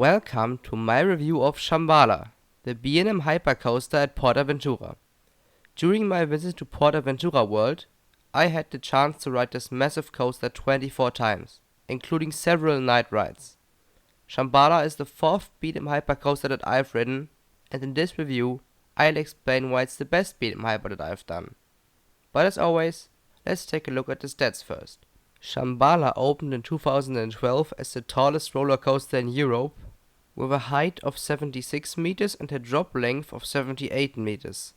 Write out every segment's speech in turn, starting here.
Welcome to my review of Shambhala, the B&M hypercoaster at PortAventura. During my visit to PortAventura World, I had the chance to ride this massive coaster 24 times, including several night rides. Shambhala is the fourth B&M hypercoaster that I've ridden, and in this review, I'll explain why it's the best B&M hyper that I've done. But as always, let's take a look at the stats first. Shambhala opened in 2012 as the tallest roller coaster in Europe, with a height of 76 meters and a drop length of 78 meters.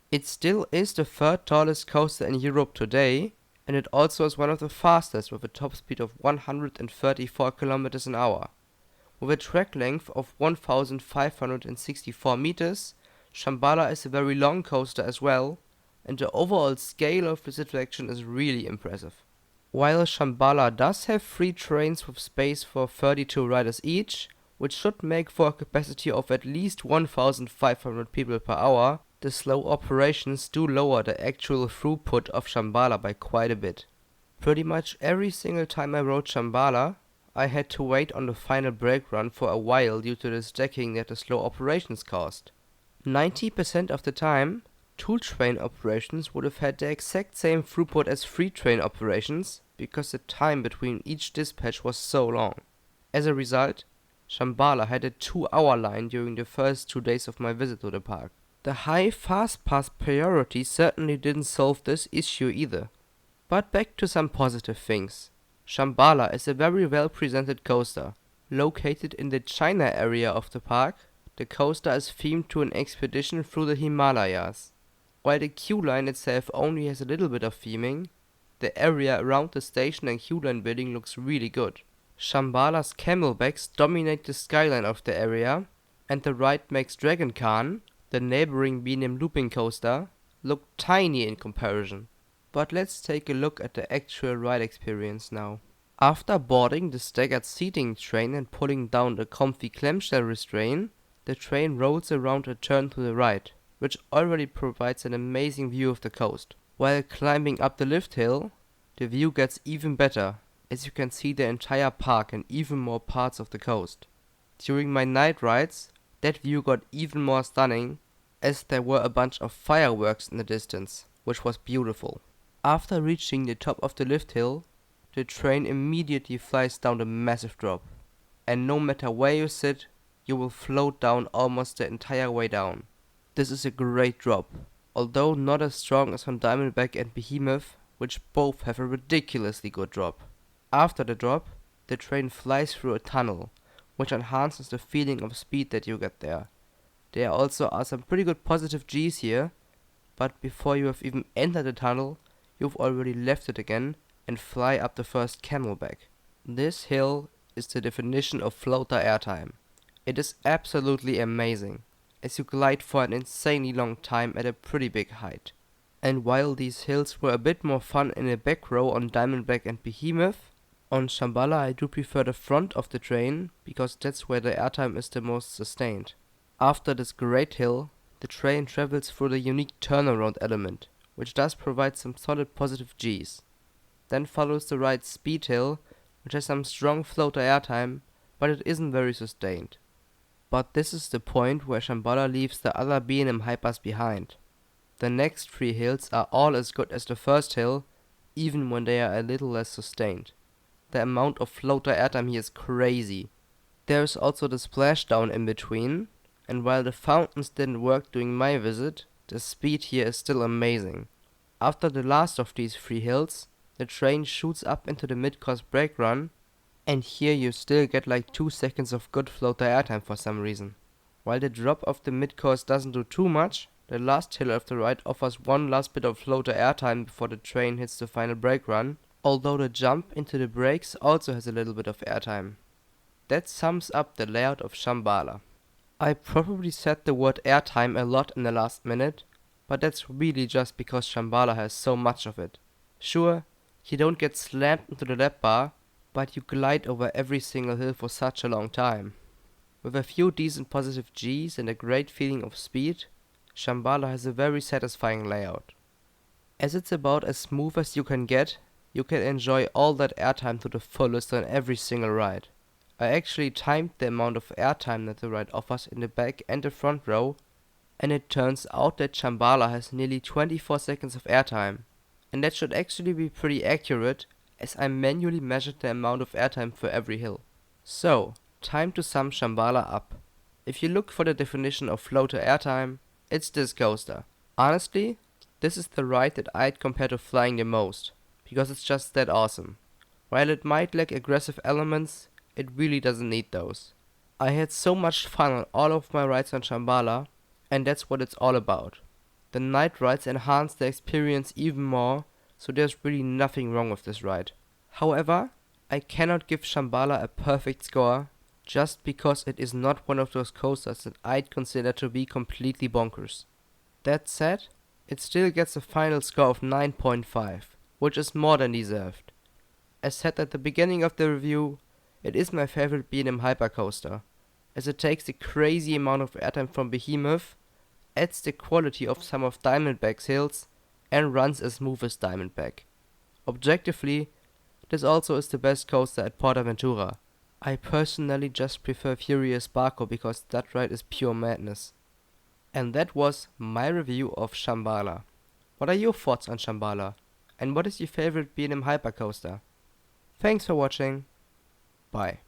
It still is the third tallest coaster in Europe today, and it also is one of the fastest with a top speed of 134 kilometers an hour. With a track length of 1564 meters, Shambhala is a very long coaster as well, and the overall scale of this attraction is really impressive. While Shambhala does have 3 trains with space for 32 riders each, which should make for a capacity of at least 1,500 people per hour, the slow operations do lower the actual throughput of Shambhala by quite a bit. Pretty much every single time I rode Shambhala, I had to wait on the final brake run for a while due to the stacking that the slow operations caused. 90% of the time, 2 train operations would have had the exact same throughput as 3 train operations, because the time between each dispatch was so long. As a result, Shambhala had a 2-hour line during the first 2 days of my visit to the park. The high fast pass priority certainly didn't solve this issue either. But back to some positive things. Shambhala is a very well presented coaster. Located in the China area of the park, the coaster is themed to an expedition through the Himalayas. While the queue line itself only has a little bit of theming, the area around the station and queue line building looks really good. Shambhala's camelbacks dominate the skyline of the area, and the ride makes Kärnan, the neighboring B&M looping coaster, look tiny in comparison. But let's take a look at the actual ride experience now. After boarding the staggered seating train and pulling down the comfy clamshell restraint, the train rolls around a turn to the right, which already provides an amazing view of the coast. While climbing up the lift hill, the view gets even better, as you can see the entire park and even more parts of the coast. During my night rides, that view got even more stunning, as there were a bunch of fireworks in the distance, which was beautiful. After reaching the top of the lift hill, the train immediately flies down a massive drop, and no matter where you sit, you will float down almost the entire way down. This is a great drop, although not as strong as on Diamondback and Behemoth, which both have a ridiculously good drop. After the drop, the train flies through a tunnel, which enhances the feeling of speed that you get there. There also are some pretty good positive Gs here, but before you have even entered the tunnel, you've already left it again and fly up the first camelback. This hill is the definition of floater airtime. It is absolutely amazing, as you glide for an insanely long time at a pretty big height. And while these hills were a bit more fun in a back row on Diamondback and Behemoth, on Shambhala I do prefer the front of the train, because that's where the airtime is the most sustained. After this great hill, the train travels through the unique turnaround element, which does provide some solid positive Gs. Then follows the right speed hill, which has some strong floater airtime, but it isn't very sustained. But this is the point where Shambhala leaves the other B&M hypers behind. The next 3 hills are all as good as the first hill, even when they are a little less sustained. The amount of floater airtime here is crazy. There is also the splashdown in between, and while the fountains didn't work during my visit, the speed here is still amazing. After the last of these 3 hills, the train shoots up into the mid-course brake run, and here you still get like 2 seconds of good floater airtime for some reason. While the drop of the mid-course doesn't do too much, the last hill of the ride offers one last bit of floater airtime before the train hits the final brake run, although the jump into the brakes also has a little bit of airtime. That sums up the layout of Shambhala. I probably said the word airtime a lot in the last minute, but that's really just because Shambhala has so much of it. Sure, you don't get slammed into the lap bar, but you glide over every single hill for such a long time. With a few decent positive Gs and a great feeling of speed, Shambhala has a very satisfying layout. As it's about as smooth as you can get, you can enjoy all that airtime to the fullest on every single ride. I actually timed the amount of airtime that the ride offers in the back and the front row, and it turns out that Shambhala has nearly 24 seconds of airtime. And that should actually be pretty accurate, as I manually measured the amount of airtime for every hill. So, time to sum Shambhala up. If you look for the definition of flow to airtime, it's this coaster. Honestly, this is the ride that I'd compare to flying the most, because it's just that awesome. While it might lack aggressive elements, it really doesn't need those. I had so much fun on all of my rides on Shambhala, and that's what it's all about. The night rides enhance the experience even more, so there's really nothing wrong with this ride. However, I cannot give Shambhala a perfect score, just because it is not one of those coasters that I'd consider to be completely bonkers. That said, it still gets a final score of 9.5, which is more than deserved. As said at the beginning of the review, it is my favorite B&M hypercoaster, as it takes the crazy amount of airtime from Behemoth, adds the quality of some of Diamondback's hills, and runs as smooth as Diamondback. Objectively, this also is the best coaster at PortAventura. I personally just prefer Furious Barco because that ride is pure madness. And that was my review of Shambhala. What are your thoughts on Shambhala? And what is your favorite B&M hypercoaster? Thanks for watching. Bye.